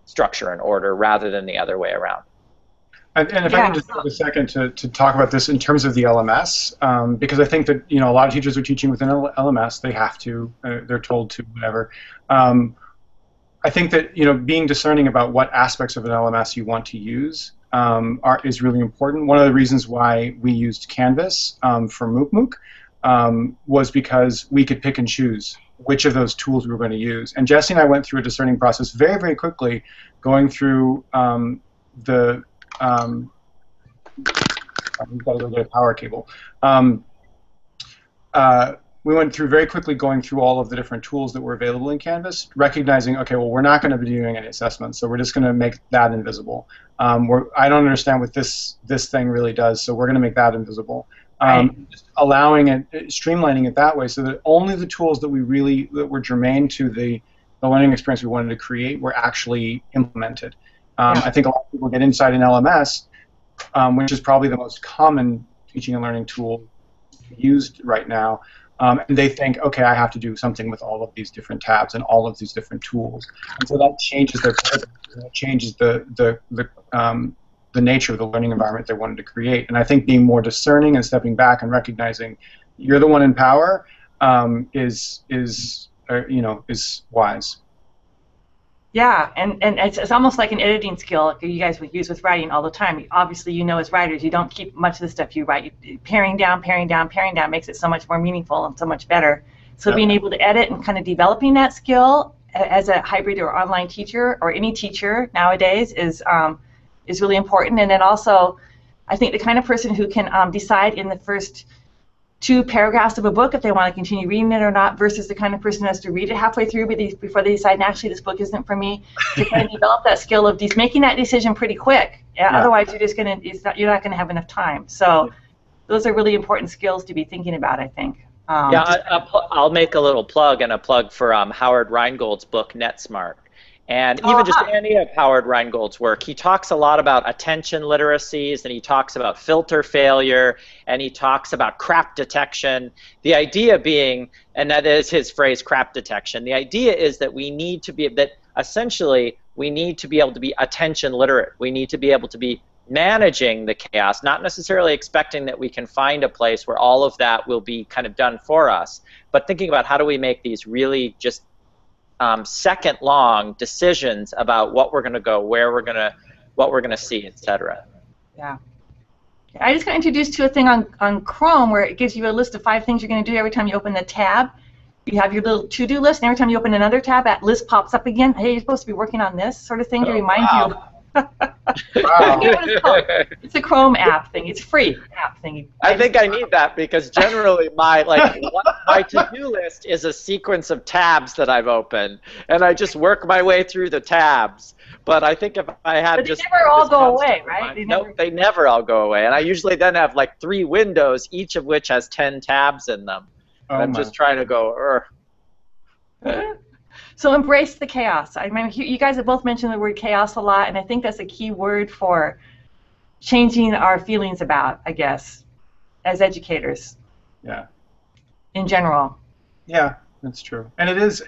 [SPEAKER 2] structure and order rather than the other way around?
[SPEAKER 3] And if I can just take a second to talk about this in terms of the LMS, because I think that a lot of teachers are teaching within LMS. They have to, they're told to, whatever. I think that being discerning about what aspects of an LMS you want to use is really important. One of the reasons why we used Canvas for MOOC was because we could pick and choose which of those tools we were going to use. And Jesse and I went through a discerning process very, very quickly, going through we've got a little bit of power cable. We went through very quickly going through all of the different tools that were available in Canvas, recognizing, okay, well, we're not going to be doing any assessments, so we're just going to make that invisible. I don't understand what this thing really does, so we're going to make that invisible. Just allowing it, streamlining it that way, so that only the tools that were germane to the learning experience we wanted to create were actually implemented. I think a lot of people get inside an LMS, which is probably the most common teaching and learning tool used right now. And they think, okay, I have to do something with all of these different tabs and all of these different tools, and so that changes their presence, and it changes the nature of the learning environment they wanted to create. And I think being more discerning and stepping back and recognizing you're the one in power is wise.
[SPEAKER 1] Yeah, and it's almost like an editing skill you guys would use with writing all the time. Obviously, as writers, you don't keep much of the stuff you write. Paring down makes it so much more meaningful and so much better. So being able to edit and kind of developing that skill as a hybrid or online teacher, or any teacher nowadays, is really important. And then also, I think the kind of person who can decide in the first 2 paragraphs of a book if they want to continue reading it or not, versus the kind of person who has to read it halfway through before they decide, actually, this book isn't for me, to kind of develop that skill of making that decision pretty quick. Otherwise, you're not going to have enough time. So those are really important skills to be thinking about, I think.
[SPEAKER 2] I'll make a little plug for Howard Rheingold's book, NetSmart. And even just any of Howard Rheingold's work, he talks a lot about attention literacies, and he talks about filter failure, and he talks about crap detection. The idea being, and that is his phrase, crap detection, the idea is that we need to be able to be attention literate. We need to be able to be managing the chaos, not necessarily expecting that we can find a place where all of that will be kind of done for us, but thinking about how do we make these really just second-long decisions about what we're going to go, what we're going to see, etc.
[SPEAKER 1] Yeah. I just got introduced to a thing on Chrome where it gives you a list of 5 things you're going to do every time you open the tab. You have your little to-do list, and every time you open another tab, that list pops up again. Hey, you're supposed to be working on this sort of thing to remind you. Wow. It's a Chrome app thing. It's a free app thing.
[SPEAKER 2] I think I need that, because generally my to-do list is a sequence of tabs that I've opened, and I just work my way through the tabs. But I think if I had
[SPEAKER 1] they never all go away, right?
[SPEAKER 2] They never all go away, and I usually then have 3 windows, each of which has 10 tabs in them. I'm just trying to go.
[SPEAKER 1] So embrace the chaos. I remember you guys have both mentioned the word chaos a lot, and I think that's a key word for changing our feelings about, I guess, as educators.
[SPEAKER 3] Yeah.
[SPEAKER 1] In general.
[SPEAKER 3] Yeah, that's true. And it is,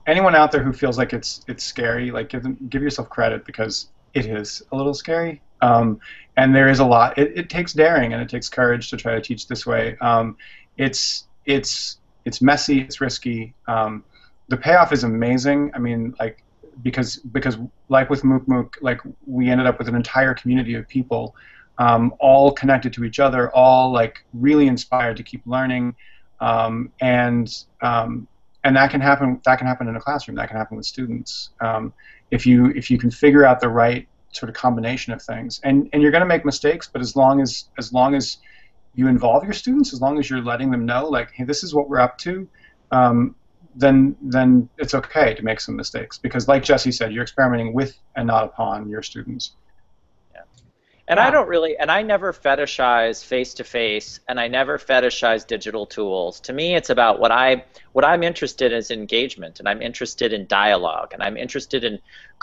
[SPEAKER 3] anyone out there who feels like it's scary, like give yourself credit, because it is a little scary. And there is a lot. It takes daring and it takes courage to try to teach this way. It's messy. It's risky. The payoff is amazing. I mean, like because like with MOOC, like we ended up with an entire community of people, all connected to each other, all like really inspired to keep learning, and that can happen. That can happen in a classroom. That can happen with students. If you can figure out the right sort of combination of things, and you're going to make mistakes, but as long as you involve your students, as long as you're letting them know, like, hey, this is what we're up to, then it's okay to make some mistakes, because like Jesse said, you're experimenting with and not upon your students.
[SPEAKER 2] And I don't really, and I never fetishize face-to-face, and I never fetishize digital tools. To me, it's about what I'm interested in is engagement, and I'm interested in dialogue, and I'm interested in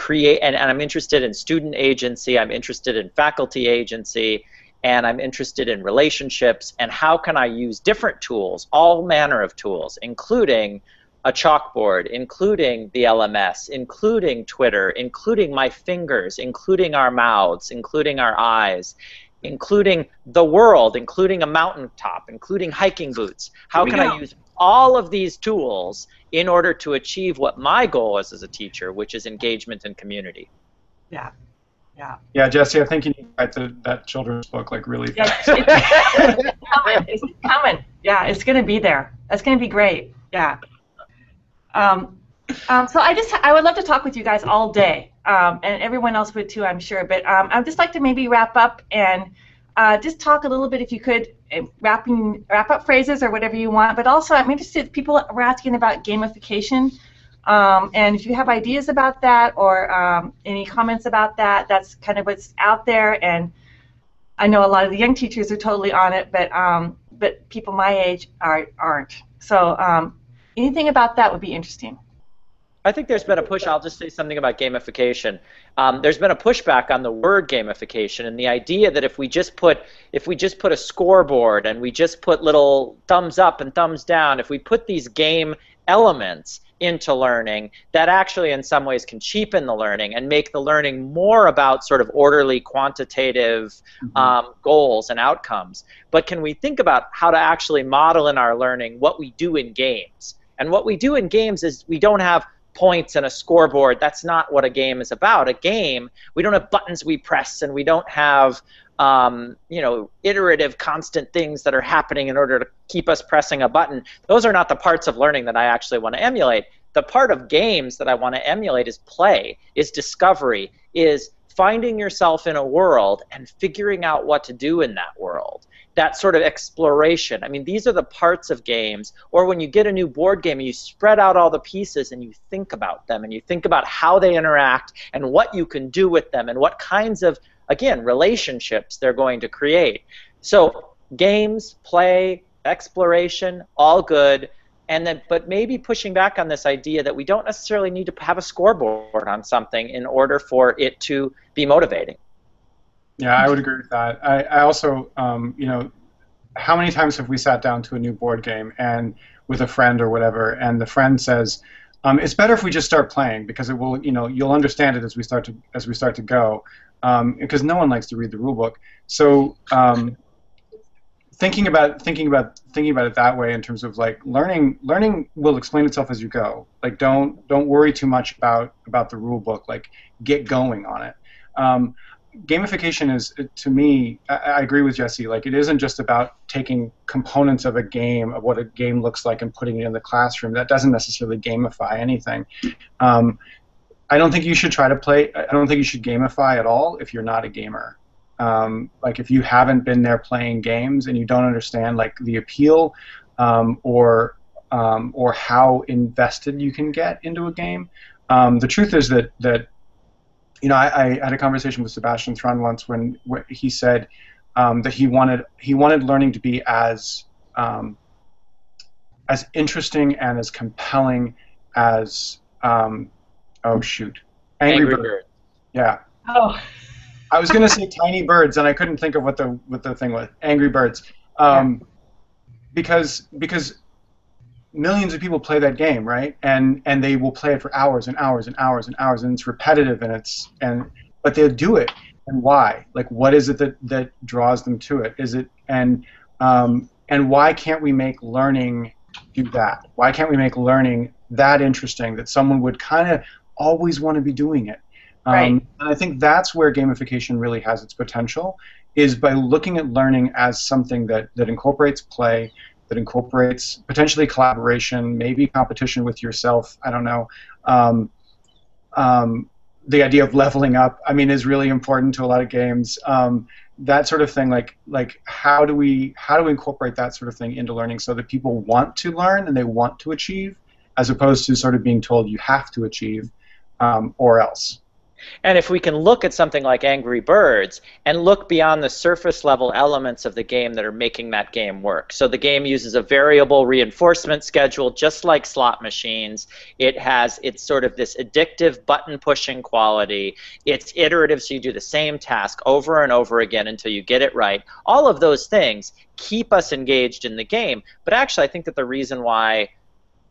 [SPEAKER 2] and I'm interested in student agency, I'm interested in faculty agency, and I'm interested in relationships, and how can I use different tools, all manner of tools, including a chalkboard, including the LMS, including Twitter, including my fingers, including our mouths, including our eyes, including the world, including a mountaintop, including hiking boots. How can I use all of these tools in order to achieve what my goal is as a teacher, which is engagement and community?
[SPEAKER 1] Yeah. Yeah.
[SPEAKER 3] Yeah, Jesse, I think you need to write that children's book like really fast.
[SPEAKER 1] It's coming. It's coming. Yeah, it's going to be there. That's going to be great. Yeah. So I would love to talk with you guys all day, and everyone else would too, I'm sure. But I'd just like to maybe wrap up and just talk a little bit, if you could, wrap up phrases or whatever you want. But also, I'm interested. People were asking about gamification, and if you have ideas about that or any comments about that, that's kind of what's out there. And I know a lot of the young teachers are totally on it, but people my age aren't. So. Anything about that would be interesting.
[SPEAKER 2] I think there's been a push. I'll just say something about gamification. There's been a pushback on the word gamification, and the idea that if we just put a scoreboard and we just put little thumbs up and thumbs down, if we put these game elements into learning, that actually in some ways can cheapen the learning and make the learning more about sort of orderly, quantitative goals and outcomes. But can we think about how to actually model in our learning what we do in games? And what we do in games is we don't have points and a scoreboard. That's not what a game is about. A game, we don't have buttons we press, and we don't have iterative, constant things that are happening in order to keep us pressing a button. Those are not the parts of learning that I actually want to emulate. The part of games that I want to emulate is play, is discovery, is finding yourself in a world and figuring out what to do in that world. That sort of exploration. I mean, these are the parts of games. Or when you get a new board game, you spread out all the pieces and you think about them, and you think about how they interact and what you can do with them and what kinds of, again, relationships they're going to create. So games, play, exploration, all good. And then, but maybe pushing back on this idea that we don't necessarily need to have a scoreboard on something in order for it to be motivating.
[SPEAKER 3] Yeah, I would agree with that. I also, how many times have we sat down to a new board game and with a friend or whatever, and the friend says, "It's better if we just start playing, because it will, you'll understand it as we start to go," because no one likes to read the rule book. So thinking about it that way, in terms of like learning will explain itself as you go. Like don't worry too much about the rule book. Like get going on it. Gamification is, to me, I agree with Jesse, like it isn't just about taking components of a game, of what a game looks like, and putting it in the classroom. That doesn't necessarily gamify anything. I don't think you should try to play, I don't think you should gamify at all if you're not a gamer. Like if you haven't been there playing games and you don't understand like the appeal or how invested you can get into a game. The truth is that I had a conversation with Sebastian Thrun once when he said that he wanted learning to be as as interesting and as compelling as oh shoot, Angry Birds. Yeah.
[SPEAKER 1] Oh.
[SPEAKER 3] I was going to say Tiny Birds, and I couldn't think of what the thing was. Angry Birds. Because millions of people play that game, right? And they will play it for hours and hours and hours and hours, and it's repetitive, but they'll do it. And why? Like, what is it that draws them to it? Is it and why can't we make learning do that? Why can't we make learning that interesting that someone would kind of always want to be doing it?
[SPEAKER 1] Right.
[SPEAKER 3] And I think that's where gamification really has its potential, is by looking at learning as something that incorporates play, that incorporates potentially collaboration, maybe competition with yourself. I don't know. The idea of leveling up, I mean, is really important to a lot of games. That sort of thing, like how do we incorporate that sort of thing into learning so that people want to learn and they want to achieve, as opposed to sort of being told you have to achieve or else.
[SPEAKER 2] And if we can look at something like Angry Birds and look beyond the surface level elements of the game that are making that game work. So the game uses a variable reinforcement schedule just like slot machines. It's sort of this addictive button pushing quality. It's iterative, so you do the same task over and over again until you get it right. All of those things keep us engaged in the game. But actually I think that the reason why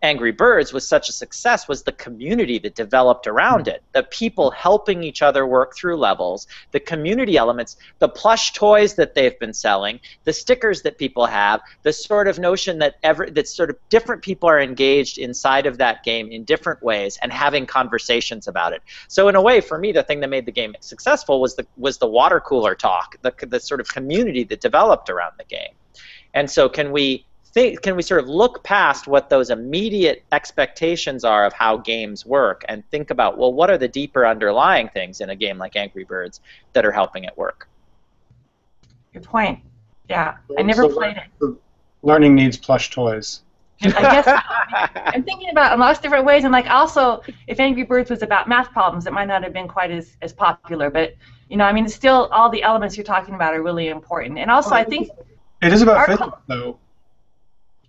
[SPEAKER 2] Angry Birds was such a success was the community that developed around it, the people helping each other work through levels, the community elements, the plush toys that they've been selling, the stickers that people have, the sort of notion that sort of different people are engaged inside of that game in different ways and having conversations about it. So in a way, for me, the thing that made the game successful was the water cooler talk, the sort of community that developed around the game. And so can we sort of look past what those immediate expectations are of how games work and think about, well, what are the deeper underlying things in a game like Angry Birds that are helping it work?
[SPEAKER 1] Good point. Yeah, I never played it.
[SPEAKER 3] Learning needs plush toys.
[SPEAKER 1] I guess I'm thinking about lots of different ways, and like also, if Angry Birds was about math problems, it might not have been quite as popular. But you know, I mean, still, all the elements you're talking about are really important. And also, I think
[SPEAKER 3] it is about physics, though.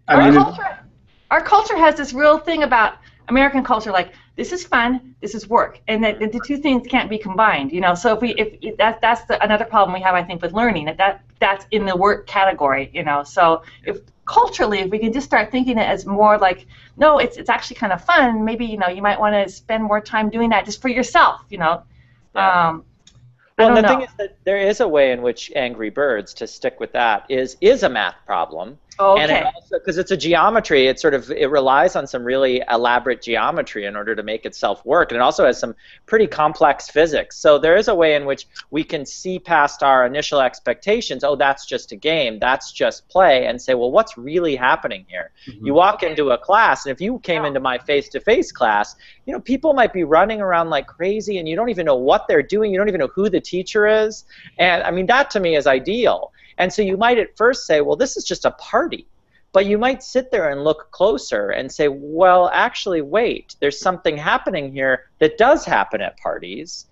[SPEAKER 1] Our culture has this real thing about American culture, like this is fun, this is work, and that the two things can't be combined. You know, so if that's another problem we have, I think, with learning, that's in the work category. You know, so if we can just start thinking it as more like, no, it's actually kind of fun. Maybe you might want to spend more time doing that just for yourself. You know.
[SPEAKER 2] Yeah. Well, the thing is that there is a way in which Angry Birds, to stick with that, is a math problem.
[SPEAKER 1] Oh, okay.
[SPEAKER 2] And it also, because it's a geometry, it relies on some really elaborate geometry in order to make itself work, and it also has some pretty complex physics. So there is a way in which we can see past our initial expectations. Oh, that's just a game, that's just play, and say, well, what's really happening here? Mm-hmm. You walk into a class, and if you came into my face-to-face class, people might be running around like crazy, and you don't even know what they're doing. You don't even know who the teacher is, and I mean, that to me is ideal. And so you might at first say, well, this is just a party. But you might sit there and look closer and say, well, actually, wait, there's something happening here that does happen at parties,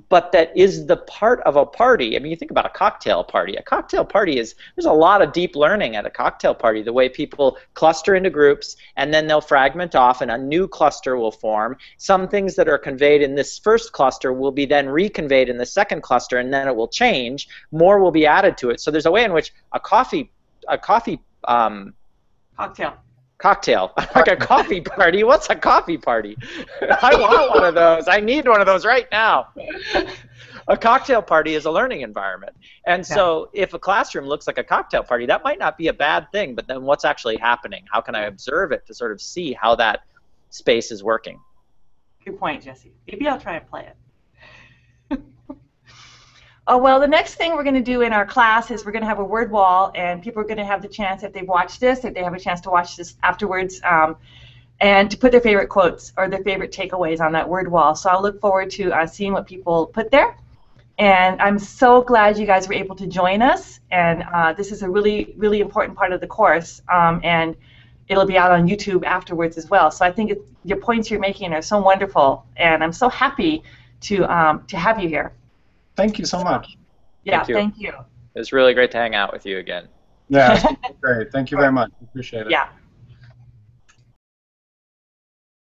[SPEAKER 2] but that is the part of a party. I mean, you think about a cocktail party. A cocktail party there's a lot of deep learning at a cocktail party, the way people cluster into groups, and then they'll fragment off, and a new cluster will form. Some things that are conveyed in this first cluster will be then reconveyed in the second cluster, and then it will change. More will be added to it. So there's a way in which a cocktail, like a coffee party. What's a coffee party? I want one of those. I need one of those right now. A cocktail party is a learning environment. And so if a classroom looks like a cocktail party, that might not be a bad thing, but then what's actually happening? How can I observe it to sort of see how that space is working?
[SPEAKER 1] Good point, Jesse. Maybe I'll try and play it. Oh, well, the next thing we're going to do in our class is we're going to have a word wall, and people are going to have the chance, if they've watched this, if they have a chance to watch this afterwards, and to put their favorite quotes or their favorite takeaways on that word wall. So I'll look forward to seeing what people put there. And I'm so glad you guys were able to join us, and this is a really, really important part of the course, and it'll be out on YouTube afterwards as well. So I think your points you're making are so wonderful, and I'm so happy to have you here.
[SPEAKER 3] Thank you so much.
[SPEAKER 1] Yeah, thank you.
[SPEAKER 2] It was really great to hang out with you again.
[SPEAKER 3] Yeah, it's great. Thank you very much. Appreciate it.
[SPEAKER 1] Yeah.